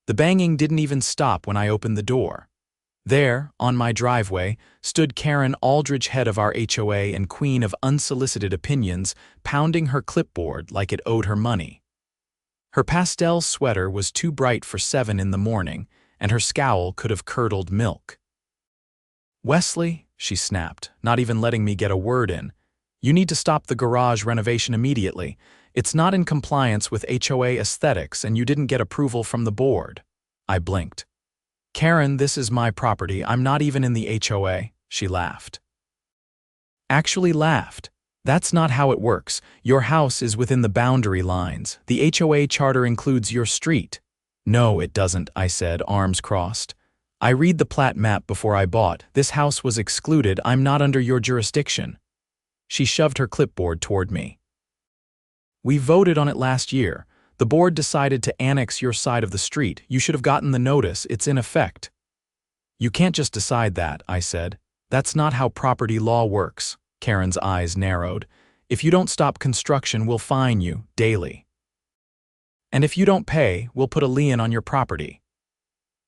The banging didn't even stop when I opened the door. There, on my driveway, stood Karren, Aldridge, head of our HOA and queen of unsolicited opinions, pounding her clipboard like it owed her money. Her pastel sweater was too bright for 7 in the morning, and her scowl could have curdled milk. "Wesley," she snapped, not even letting me get a word in, "you need to stop the garage renovation immediately. It's not in compliance with HOA aesthetics and you didn't get approval from the board." I blinked. "Karren, this is my property. I'm not even in the HOA," she laughed. Actually laughed. "That's not how it works. Your house is within the boundary lines. The HOA charter includes your street." "No, it doesn't," I said, arms crossed. "I read the plat map before I bought. This house was excluded. I'm not under your jurisdiction." She shoved her clipboard toward me. "We voted on it last year. The board decided to annex your side of the street. You should have gotten the notice. It's in effect." "You can't just decide that," I said. "That's not how property law works." Karren's eyes narrowed. "If you don't stop construction, we'll fine you, daily. And if you don't pay, we'll put a lien on your property."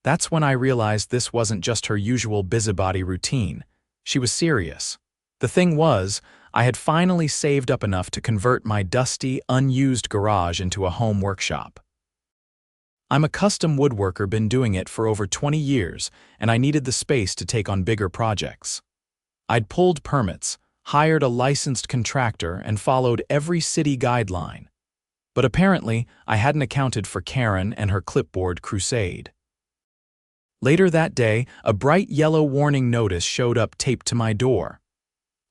That's when I realized this wasn't just her usual busybody routine. She was serious. The thing was, I had finally saved up enough to convert my dusty, unused garage into a home workshop. I'm a custom woodworker, been doing it for over 20 years, and I needed the space to take on bigger projects. I'd pulled permits, hired a licensed contractor, and followed every city guideline. But apparently, I hadn't accounted for Karren and her clipboard crusade. Later that day, a bright yellow warning notice showed up taped to my door.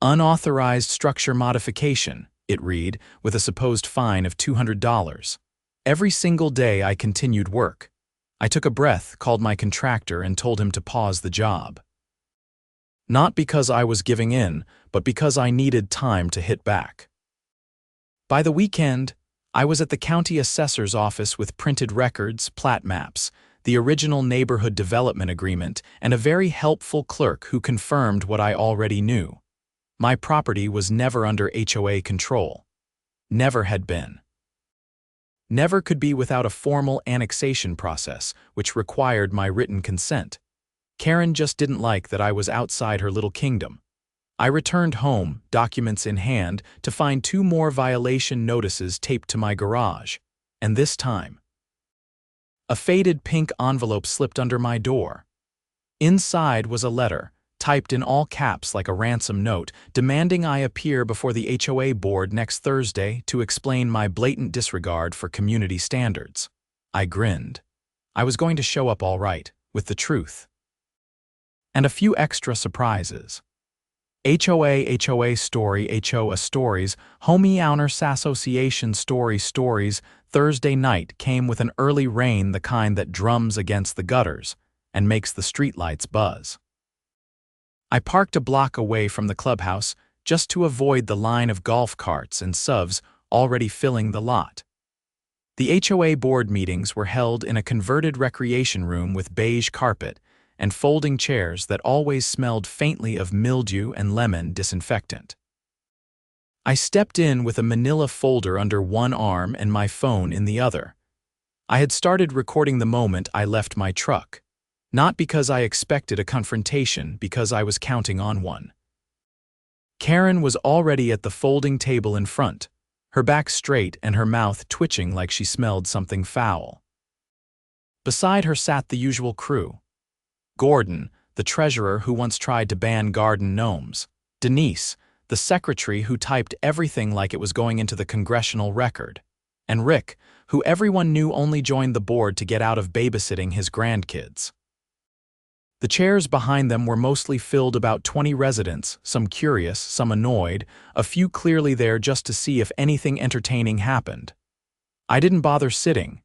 "Unauthorized structure modification," it read, with a supposed fine of $200. Every single day I continued work. I took a breath, called my contractor, and told him to pause the job. Not because I was giving in, but because I needed time to hit back. By the weekend, I was at the county assessor's office with printed records, plat maps, the original neighborhood development agreement, and a very helpful clerk who confirmed what I already knew. My property was never under HOA control. Never had been. Never could be without a formal annexation process, which required my written consent. Karren just didn't like that I was outside her little kingdom. I returned home, documents in hand, to find 2 more violation notices taped to my garage. And this time, a faded pink envelope slipped under my door. Inside was a letter, typed in all caps like a ransom note, demanding I appear before the HOA board next Thursday to explain my blatant disregard for community standards. I grinned. I was going to show up all right, with the truth. And a few extra surprises. HOA story, HOA stories, Homeowners Association stories. Thursday night came with an early rain, the kind that drums against the gutters and makes the streetlights buzz. I parked a block away from the clubhouse just to avoid the line of golf carts and SUVs already filling the lot. The HOA board meetings were held in a converted recreation room with beige carpet and folding chairs that always smelled faintly of mildew and lemon disinfectant. I stepped in with a manila folder under one arm and my phone in the other. I had started recording the moment I left my truck. Not because I expected a confrontation, because I was counting on one. Karren was already at the folding table in front, her back straight and her mouth twitching like she smelled something foul. Beside her sat the usual crew. Gordon, the treasurer who once tried to ban garden gnomes. Denise, the secretary who typed everything like it was going into the congressional record. And Rick, who everyone knew only joined the board to get out of babysitting his grandkids. The chairs behind them were mostly filled, about 20 residents, some curious, some annoyed, a few clearly there just to see if anything entertaining happened. I didn't bother sitting.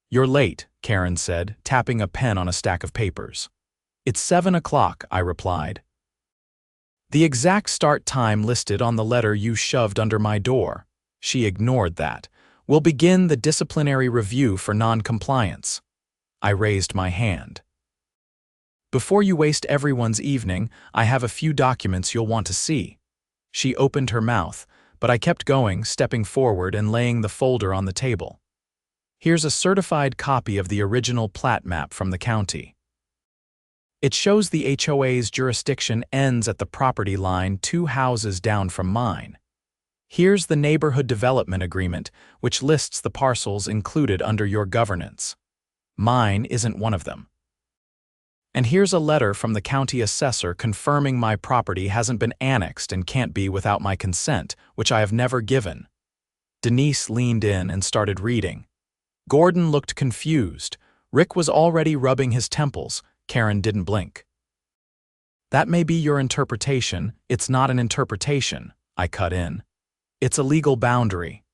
"You're late," Karren said, tapping a pen on a stack of papers. "It's 7 o'clock, I replied. "The exact start time listed on the letter you shoved under my door." She ignored that. "We'll begin the disciplinary review for non-compliance." I raised my hand. "Before you waste everyone's evening, I have a few documents you'll want to see." She opened her mouth, but I kept going, stepping forward and laying the folder on the table. Here's a certified copy of the original plat map from the county. It shows the HOA's jurisdiction ends at the property line 2 houses down from mine. Here's the neighborhood development agreement, which lists the parcels included under your governance. Mine isn't one of them. And here's a letter from the county assessor confirming my property hasn't been annexed and can't be without my consent, which I have never given. Denise leaned in and started reading. Gordon looked confused. Rick was already rubbing his temples. Karren didn't blink. That may be your interpretation. It's not an interpretation, I cut in. It's a legal boundary.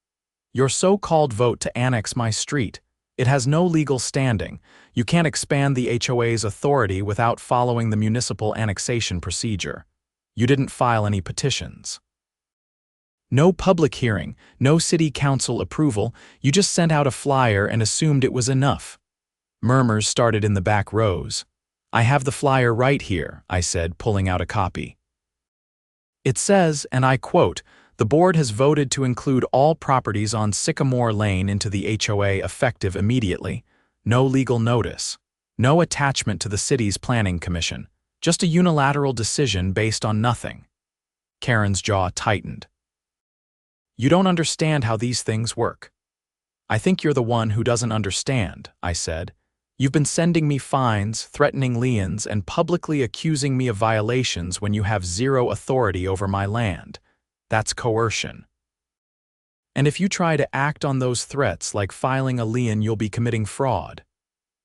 Your so-called vote to annex my street, it has no legal standing. You can't expand the HOA's authority without following the municipal annexation procedure. You didn't file any petitions. No public hearing, no city council approval, you just sent out a flyer and assumed it was enough. Murmurs started in the back rows. I have the flyer right here, I said, pulling out a copy. It says, and I quote, "The board has voted to include all properties on Sycamore Lane into the HOA effective immediately. No legal notice. No attachment to the city's planning commission. Just a unilateral decision based on nothing." Karren's jaw tightened. You don't understand how these things work. I think you're the one who doesn't understand, I said. You've been sending me fines, threatening liens, and publicly accusing me of violations when you have zero authority over my land. That's coercion. And if you try to act on those threats like filing a lien, you'll be committing fraud.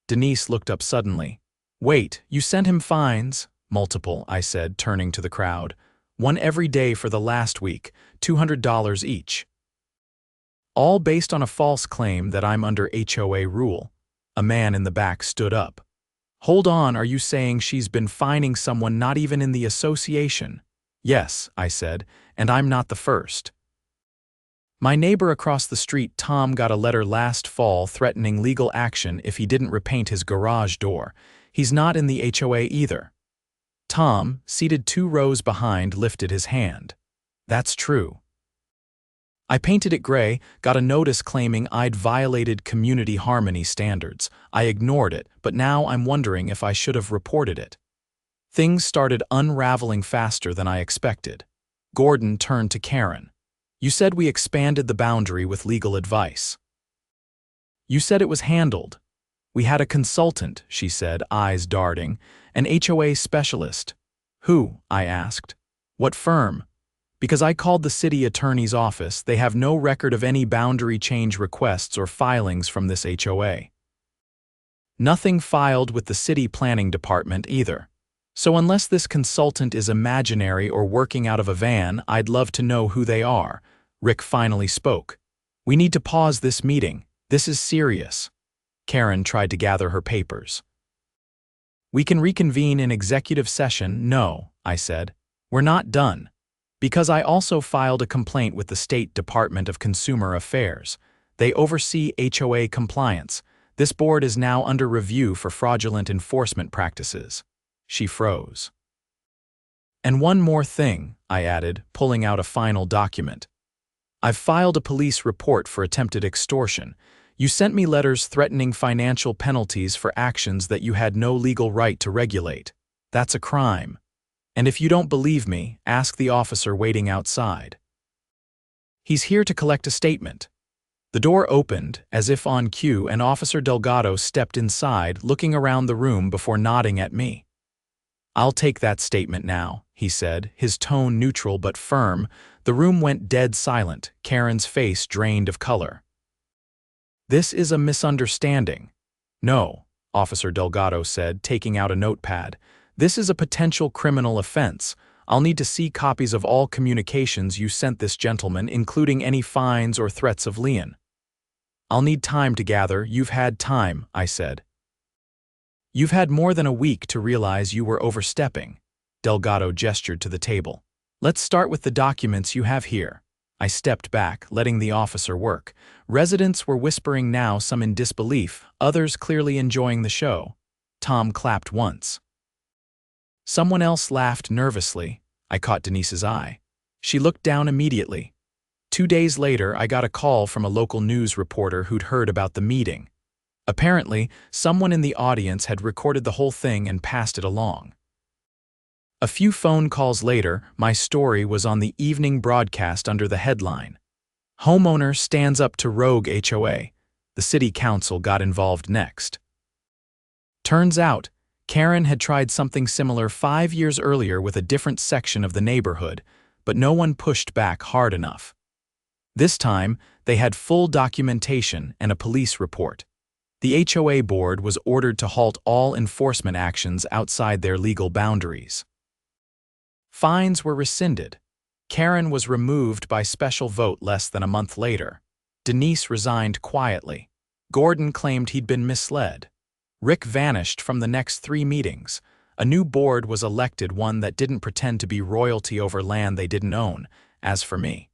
Denise looked up suddenly. Wait, you sent him fines? Multiple, I said, turning to the crowd. One every day for the last week, $200 each. All based on a false claim that I'm under HOA rule. A man in the back stood up. Hold on, are you saying she's been fining someone not even in the association? Yes, I said, and I'm not the first. My neighbor across the street, Tom, got a letter last fall threatening legal action if he didn't repaint his garage door. He's not in the HOA either. Tom, seated 2 rows behind, lifted his hand. That's true. I painted it gray, got a notice claiming I'd violated community harmony standards. I ignored it, but now I'm wondering if I should have reported it. Things started unraveling faster than I expected. Gordon turned to Karren. You said we expanded the boundary with legal advice. You said it was handled. We had a consultant, she said, eyes darting, an HOA specialist. Who? I asked. What firm? Because I called the city attorney's office, they have no record of any boundary change requests or filings from this HOA. Nothing filed with the city planning department either. So unless this consultant is imaginary or working out of a van, I'd love to know who they are. Rick finally spoke. We need to pause this meeting. This is serious. Karren tried to gather her papers. We can reconvene in executive session. No, I said. We're not done. Because I also filed a complaint with the State Department of Consumer Affairs. They oversee HOA compliance. This board is now under review for fraudulent enforcement practices. She froze. And one more thing, I added, pulling out a final document. I've filed a police report for attempted extortion. You sent me letters threatening financial penalties for actions that you had no legal right to regulate. That's a crime. And if you don't believe me, ask the officer waiting outside. He's here to collect a statement. The door opened, as if on cue, and Officer Delgado stepped inside, looking around the room before nodding at me. I'll take that statement now, he said, his tone neutral but firm. The room went dead silent, Karren's face drained of color. This is a misunderstanding. No, Officer Delgado said, taking out a notepad. This is a potential criminal offense. I'll need to see copies of all communications you sent this gentleman, including any fines or threats of lien. I'll need time to gather. You've had time, I said. You've had more than a week to realize you were overstepping. Delgado gestured to the table. Let's start with the documents you have here. I stepped back, letting the officer work. Residents were whispering now, some in disbelief, others clearly enjoying the show. Tom clapped once. Someone else laughed nervously. I caught Denise's eye. She looked down immediately. 2 days later, I got a call from a local news reporter who'd heard about the meeting. Apparently, someone in the audience had recorded the whole thing and passed it along. A few phone calls later, my story was on the evening broadcast under the headline, "Homeowner Stands Up to Rogue HOA." The city council got involved next. Turns out, Karren had tried something similar 5 years earlier with a different section of the neighborhood, but no one pushed back hard enough. This time, they had full documentation and a police report. The HOA board was ordered to halt all enforcement actions outside their legal boundaries. Fines were rescinded. Karren was removed by special vote less than a month later. Denise resigned quietly. Gordon claimed he'd been misled. Rick vanished from the next 3 meetings. A new board was elected, one that didn't pretend to be royalty over land they didn't own. As for me,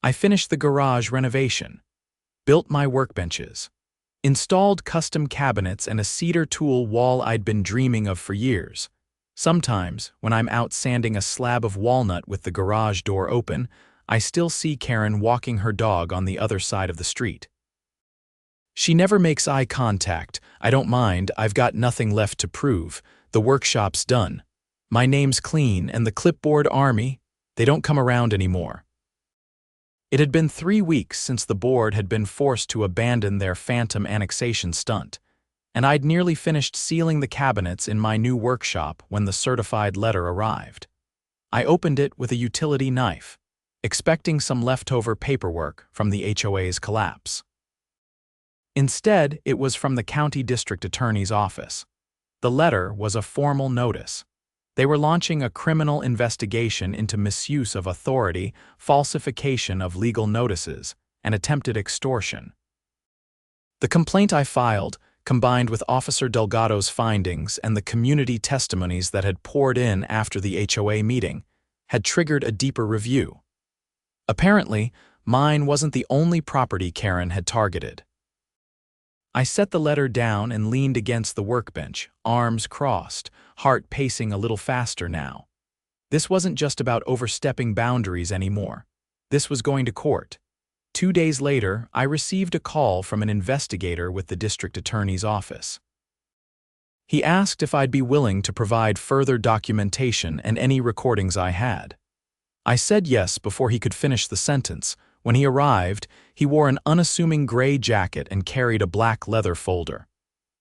I finished the garage renovation, built my workbenches, installed custom cabinets and a cedar tool wall I'd been dreaming of for years. Sometimes, when I'm out sanding a slab of walnut with the garage door open, I still see Karren walking her dog on the other side of the street. She never makes eye contact. I don't mind, I've got nothing left to prove. The workshop's done. My name's clean, and the clipboard army, they don't come around anymore. It had been 3 weeks since the board had been forced to abandon their phantom annexation stunt, and I'd nearly finished sealing the cabinets in my new workshop when the certified letter arrived. I opened it with a utility knife, expecting some leftover paperwork from the HOA's collapse. Instead, it was from the county district attorney's office. The letter was a formal notice. They were launching a criminal investigation into misuse of authority, falsification of legal notices, and attempted extortion. The complaint I filed, combined with Officer Delgado's findings and the community testimonies that had poured in after the HOA meeting, had triggered a deeper review. Apparently, mine wasn't the only property Karren had targeted. I set the letter down and leaned against the workbench, arms crossed, heart pacing a little faster now. This wasn't just about overstepping boundaries anymore. This was going to court. 2 days later, I received a call from an investigator with the district attorney's office. He asked if I'd be willing to provide further documentation and any recordings I had. I said yes before he could finish the sentence. When he arrived, he wore an unassuming gray jacket and carried a black leather folder.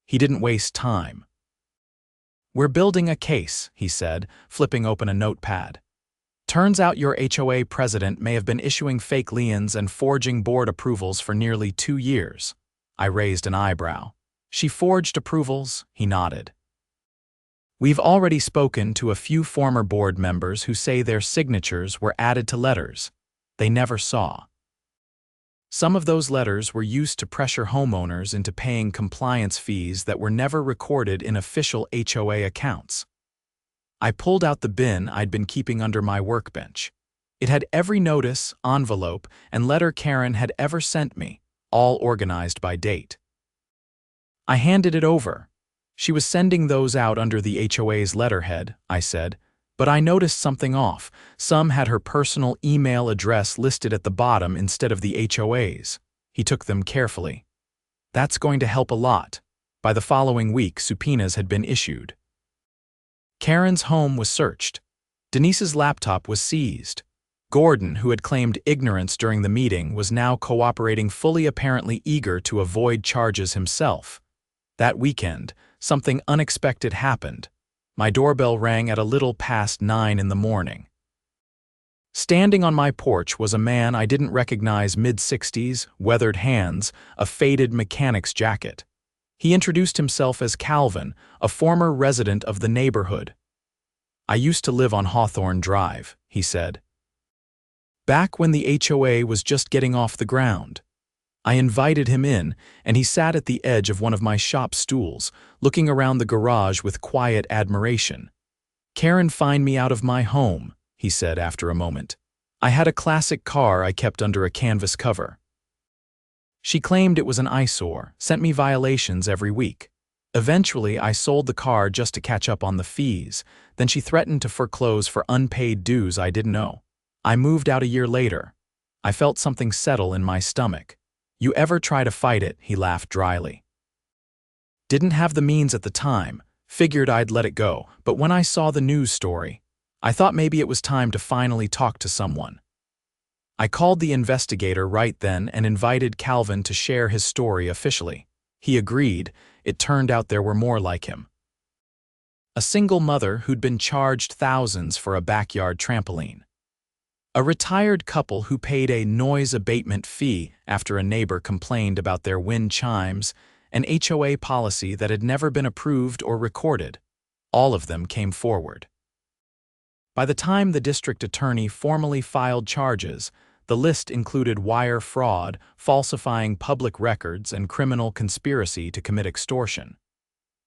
He didn't waste time. "We're building a case," he said, flipping open a notepad. "Turns out your HOA president may have been issuing fake liens and forging board approvals for nearly 2 years. I raised an eyebrow. "She forged approvals?" He nodded. "We've already spoken to a few former board members who say their signatures were added to letters they never saw. Some of those letters were used to pressure homeowners into paying compliance fees that were never recorded in official HOA accounts." I pulled out the bin I'd been keeping under my workbench. It had every notice, envelope, and letter Karren had ever sent me, all organized by date. I handed it over. "She was sending those out under the HOA's letterhead," I said, "but I noticed something off. Some had her personal email address listed at the bottom instead of the HOA's." He took them carefully. "That's going to help a lot." By the following week, subpoenas had been issued. Karren's home was searched. Denise's laptop was seized. Gordon, who had claimed ignorance during the meeting, was now cooperating fully, apparently eager to avoid charges himself. That weekend, something unexpected happened. My doorbell rang at a little past 9 in the morning. Standing on my porch was a man I didn't recognize, mid-60s, weathered hands, a faded mechanic's jacket. He introduced himself as Calvin, a former resident of the neighborhood. "I used to live on Hawthorne Drive," he said. "Back when the HOA was just getting off the ground." I invited him in, and he sat at the edge of one of my shop stools, looking around the garage with quiet admiration. "Karren find me out of my home," he said after a moment. "I had a classic car I kept under a canvas cover. She claimed it was an eyesore, sent me violations every week. Eventually, I sold the car just to catch up on the fees. Then she threatened to foreclose for unpaid dues I didn't owe. I moved out a year later. I felt something settle in my stomach. "You ever try to fight it?" he laughed dryly. Didn't have the means at the time, figured I'd let it go, but when I saw the news story, I thought maybe it was time to finally talk to someone. I called the investigator right then and invited Calvin to share his story officially. He agreed. It turned out there were more like him. A single mother who'd been charged thousands for a backyard trampoline. A retired couple who paid a noise abatement fee after a neighbor complained about their wind chimes, an HOA policy that had never been approved or recorded. All of them came forward. By the time the district attorney formally filed charges, the list included wire fraud, falsifying public records, and criminal conspiracy to commit extortion.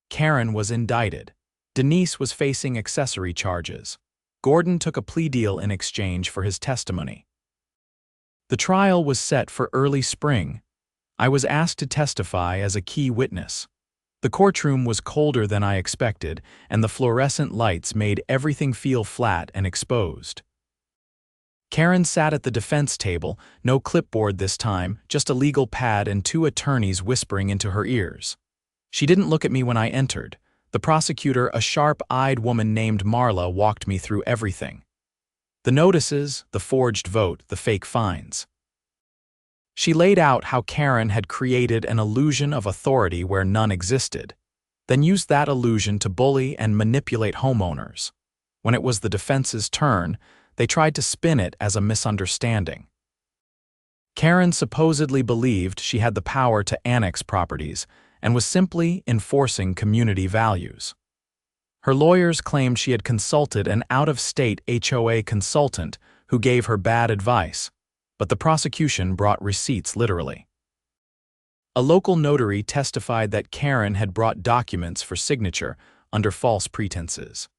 Karren was indicted. Denise was facing accessory charges. Gordon took a plea deal in exchange for his testimony. The trial was set for early spring. I was asked to testify as a key witness. The courtroom was colder than I expected, and the fluorescent lights made everything feel flat and exposed. Karren sat at the defense table, no clipboard this time, just a legal pad and two attorneys whispering into her ears. She didn't look at me when I entered. The prosecutor, a sharp-eyed woman named Marla, walked me through everything. The notices, the forged vote, the fake fines. She laid out how Karren had created an illusion of authority where none existed, then used that illusion to bully and manipulate homeowners. When it was the defense's turn, they tried to spin it as a misunderstanding. Karren supposedly believed she had the power to annex properties and was simply enforcing community values. Her lawyers claimed she had consulted an out-of-state HOA consultant who gave her bad advice, but the prosecution brought receipts literally. A local notary testified that Karren had brought documents for signature under false pretenses.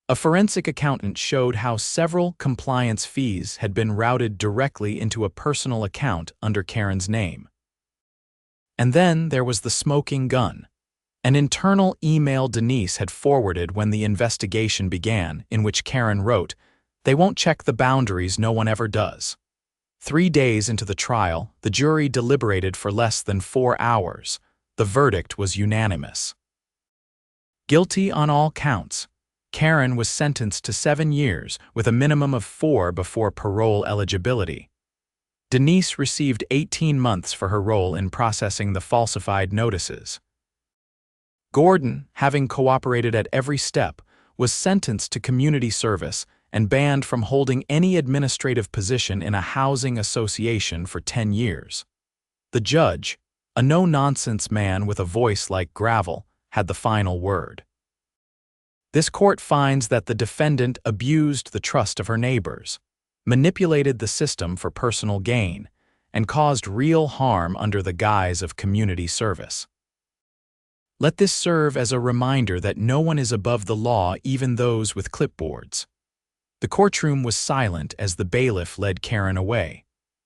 A forensic accountant showed how several compliance fees had been routed directly into a personal account under Karren's name. And then there was the smoking gun, an internal email Denise had forwarded when the investigation began, in which Karren wrote, "They won't check the boundaries, no one ever does." 3 days into the trial, the jury deliberated for less than 4 hours. The verdict was unanimous. Guilty on all counts. Karren was sentenced to 7 years, with a minimum of 4 before parole eligibility. Denise received 18 months for her role in processing the falsified notices. Gordon, having cooperated at every step, was sentenced to community service and banned from holding any administrative position in a housing association for 10 years. The judge, a no-nonsense man with a voice like gravel, had the final word. This court finds that the defendant abused the trust of her neighbors, manipulated the system for personal gain, and caused real harm under the guise of community service. Let this serve as a reminder that no one is above the law, even those with clipboards. The courtroom was silent as the bailiff led Karren away.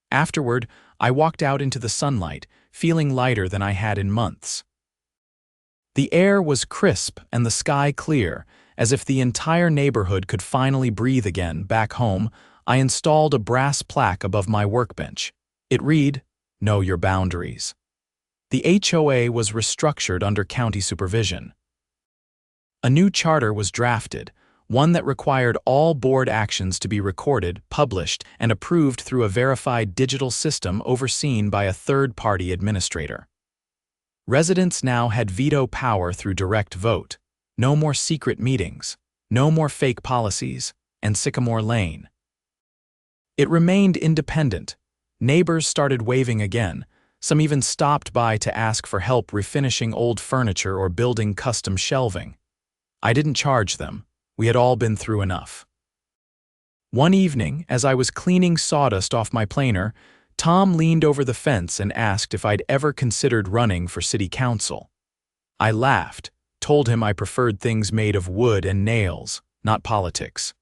Afterward, I walked out into the sunlight, feeling lighter than I had in months. The air was crisp and the sky clear, as if the entire neighborhood could finally breathe again. Back home, I installed a brass plaque above my workbench. It read, "Know your boundaries." The HOA was restructured under county supervision. A new charter was drafted, one that required all board actions to be recorded, published, and approved through a verified digital system overseen by a third-party administrator. Residents now had veto power through direct vote. No more secret meetings, no more fake policies, and Sycamore Lane. It remained independent. Neighbors started waving again. Some even stopped by to ask for help refinishing old furniture or building custom shelving. I didn't charge them. We had all been through enough. One evening, as I was cleaning sawdust off my planer, Tom leaned over the fence and asked if I'd ever considered running for city council. I laughed, told him I preferred things made of wood and nails, not politics.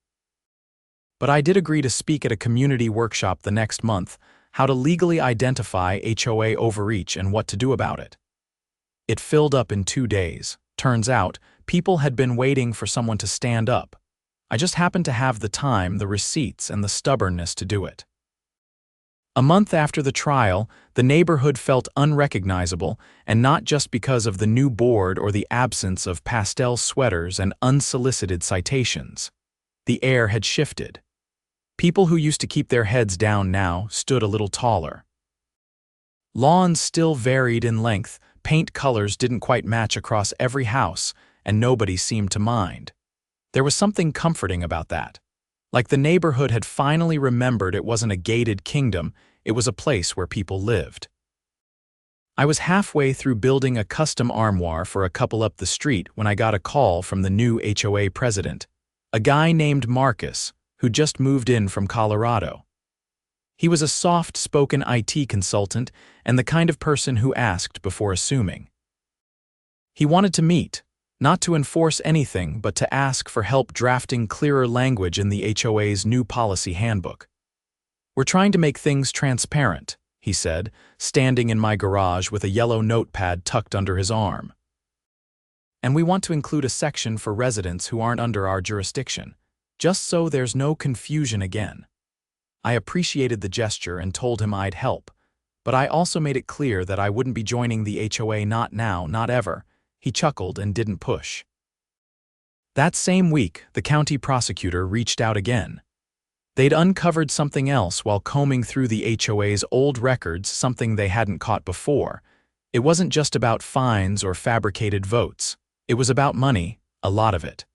But I did agree to speak at a community workshop the next month, how to legally identify HOA overreach and what to do about it. It filled up in 2 days. Turns out, people had been waiting for someone to stand up. I just happened to have the time, the receipts, and the stubbornness to do it. A month after the trial, the neighborhood felt unrecognizable, and not just because of the new board or the absence of pastel sweaters and unsolicited citations. The air had shifted. People who used to keep their heads down now stood a little taller. Lawns still varied in length, paint colors didn't quite match across every house, and nobody seemed to mind. There was something comforting about that. Like the neighborhood had finally remembered it wasn't a gated kingdom, it was a place where people lived. I was halfway through building a custom armoire for a couple up the street when I got a call from the new HOA president, a guy named Marcus, who just moved in from Colorado. He was a soft-spoken IT consultant and the kind of person who asked before assuming. He wanted to meet, not to enforce anything but to ask for help drafting clearer language in the HOA's new policy handbook. "We're trying to make things transparent," he said, standing in my garage with a yellow notepad tucked under his arm. "And we want to include a section for residents who aren't under our jurisdiction, just so there's no confusion again." I appreciated the gesture and told him I'd help, but I also made it clear that I wouldn't be joining the HOA, not now, not ever. He chuckled and didn't push. That same week, the county prosecutor reached out again. They'd uncovered something else while combing through the HOA's old records, something they hadn't caught before. It wasn't just about fines or fabricated votes. It was about money, a lot of it.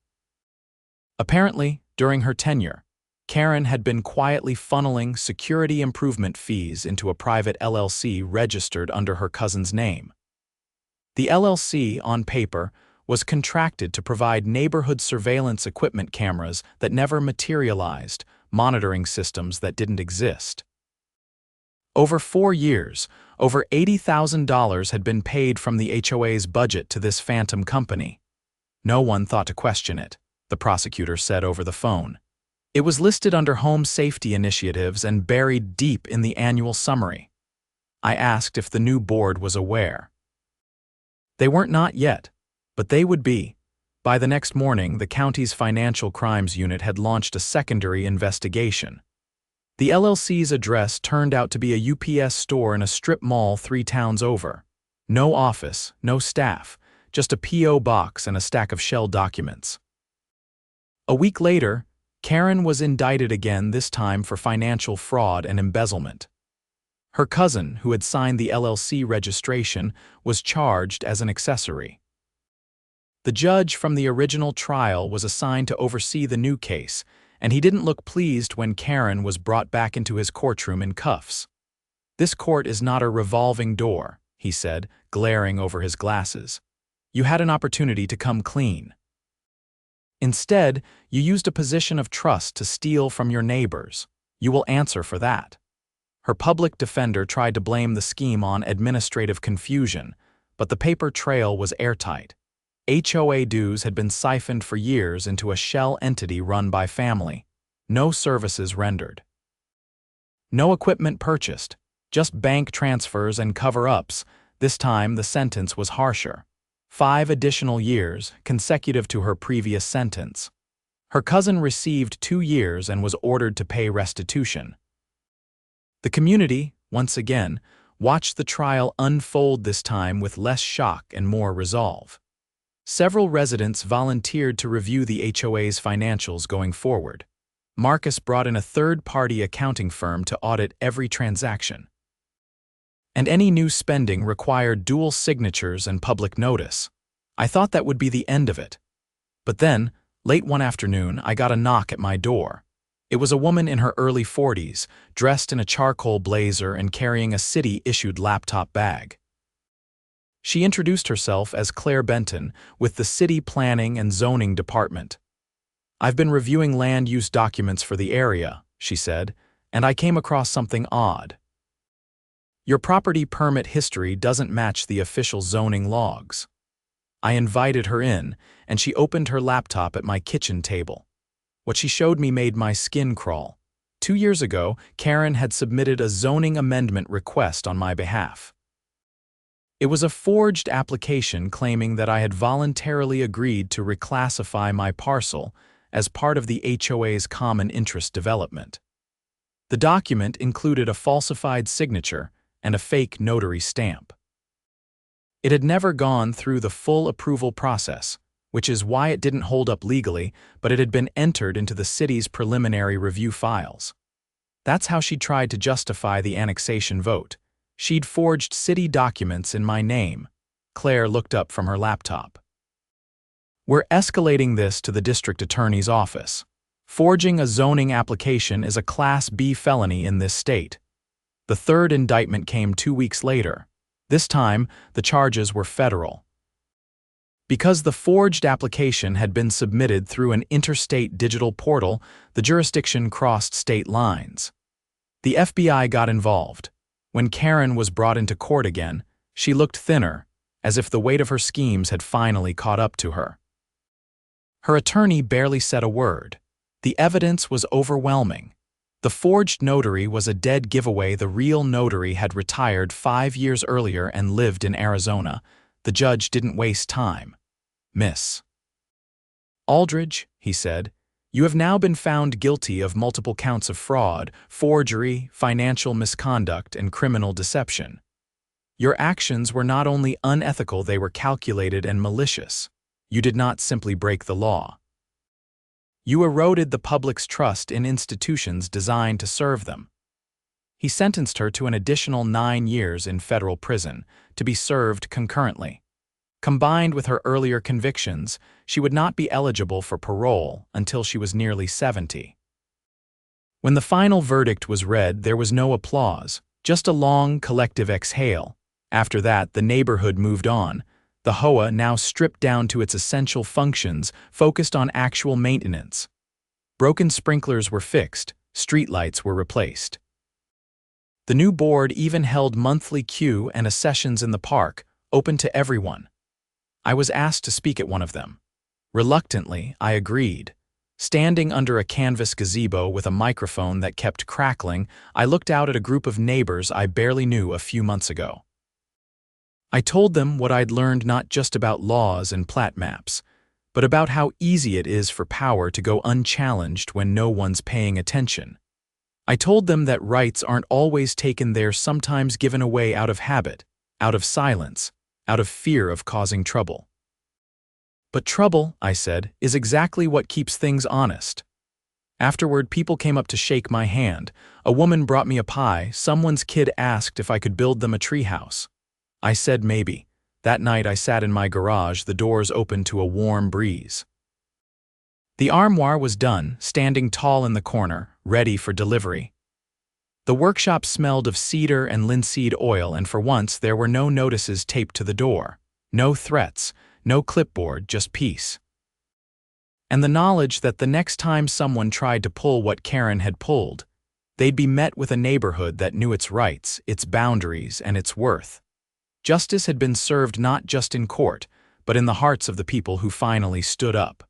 Apparently, during her tenure, Karren had been quietly funneling security improvement fees into a private LLC registered under her cousin's name. The LLC, on paper, was contracted to provide neighborhood surveillance equipment, cameras that never materialized, monitoring systems that didn't exist. Over 4 years, over $80,000 had been paid from the HOA's budget to this phantom company. No one thought to question it, the prosecutor said over the phone. It was listed under home safety initiatives and buried deep in the annual summary. I asked if the new board was aware. They weren't, not yet, but they would be. By the next morning, the county's financial crimes unit had launched a secondary investigation. The LLC's address turned out to be a UPS store in a strip mall 3 towns over. No office, no staff, just a P.O. box and a stack of shell documents. A week later, Karren was indicted again, this time for financial fraud and embezzlement. Her cousin, who had signed the LLC registration, was charged as an accessory. The judge from the original trial was assigned to oversee the new case, and he didn't look pleased when Karren was brought back into his courtroom in cuffs. "This court is not a revolving door," he said, glaring over his glasses. "You had an opportunity to come clean. Instead, you used a position of trust to steal from your neighbors. You will answer for that." Her public defender tried to blame the scheme on administrative confusion, but the paper trail was airtight. HOA dues had been siphoned for years into a shell entity run by family. No services rendered. No equipment purchased, just bank transfers and cover-ups. This time the sentence was harsher. 5 additional years, consecutive to her previous sentence. Her cousin received 2 years and was ordered to pay restitution. The community, once again, watched the trial unfold, this time with less shock and more resolve. Several residents volunteered to review the HOA's financials going forward. Marcus brought in a third-party accounting firm to audit every transaction. And any new spending required dual signatures and public notice. I thought that would be the end of it. But then, late one afternoon, I got a knock at my door. It was a woman in her early 40s, dressed in a charcoal blazer and carrying a city-issued laptop bag. She introduced herself as Claire Benton with the City Planning and Zoning Department. "I've been reviewing land use documents for the area," she said, "and I came across something odd. Your property permit history doesn't match the official zoning logs." I invited her in, and she opened her laptop at my kitchen table. What she showed me made my skin crawl. 2 years ago, Karren had submitted a zoning amendment request on my behalf. It was a forged application claiming that I had voluntarily agreed to reclassify my parcel as part of the HOA's common interest development. The document included a falsified signature and a fake notary stamp. It had never gone through the full approval process, which is why it didn't hold up legally, but it had been entered into the city's preliminary review files. That's how she tried to justify the annexation vote. She'd forged city documents in my name. Claire looked up from her laptop. We're escalating this to the district attorney's office. Forging a zoning application is a Class B felony in this state. The third indictment came 2 weeks later. This time, the charges were federal. Because the forged application had been submitted through an interstate digital portal, the jurisdiction crossed state lines. The FBI got involved. When Karren was brought into court again, she looked thinner, as if the weight of her schemes had finally caught up to her. Her attorney barely said a word. The evidence was overwhelming. The forged notary was a dead giveaway. The real notary had retired 5 years earlier and lived in Arizona. The judge didn't waste time. Miss Aldridge, he said, you have now been found guilty of multiple counts of fraud, forgery, financial misconduct, and criminal deception. Your actions were not only unethical, they were calculated and malicious. You did not simply break the law. You eroded the public's trust in institutions designed to serve them. He sentenced her to an additional 9 years in federal prison, to be served concurrently. Combined with her earlier convictions, she would not be eligible for parole until she was nearly 70. When the final verdict was read, there was no applause, just a long collective exhale. After that, the neighborhood moved on. The HOA, now stripped down to its essential functions, focused on actual maintenance. Broken sprinklers were fixed, streetlights were replaced. The new board even held monthly Q and A sessions in the park, open to everyone. I was asked to speak at one of them. Reluctantly, I agreed. Standing under a canvas gazebo with a microphone that kept crackling, I looked out at a group of neighbors I barely knew a few months ago. I told them what I'd learned, not just about laws and plat maps, but about how easy it is for power to go unchallenged when no one's paying attention. I told them that rights aren't always taken, they're sometimes given away out of habit, out of silence, out of fear of causing trouble. But trouble, I said, is exactly what keeps things honest. Afterward, people came up to shake my hand. A woman brought me a pie. Someone's kid asked if I could build them a treehouse. I said maybe. That night I sat in my garage, the doors open to a warm breeze. The armoire was done, standing tall in the corner, ready for delivery. The workshop smelled of cedar and linseed oil, and for once there were no notices taped to the door. No threats, no clipboard, just peace. And the knowledge that the next time someone tried to pull what Karren had pulled, they'd be met with a neighborhood that knew its rights, its boundaries, and its worth. Justice had been served not just in court, but in the hearts of the people who finally stood up.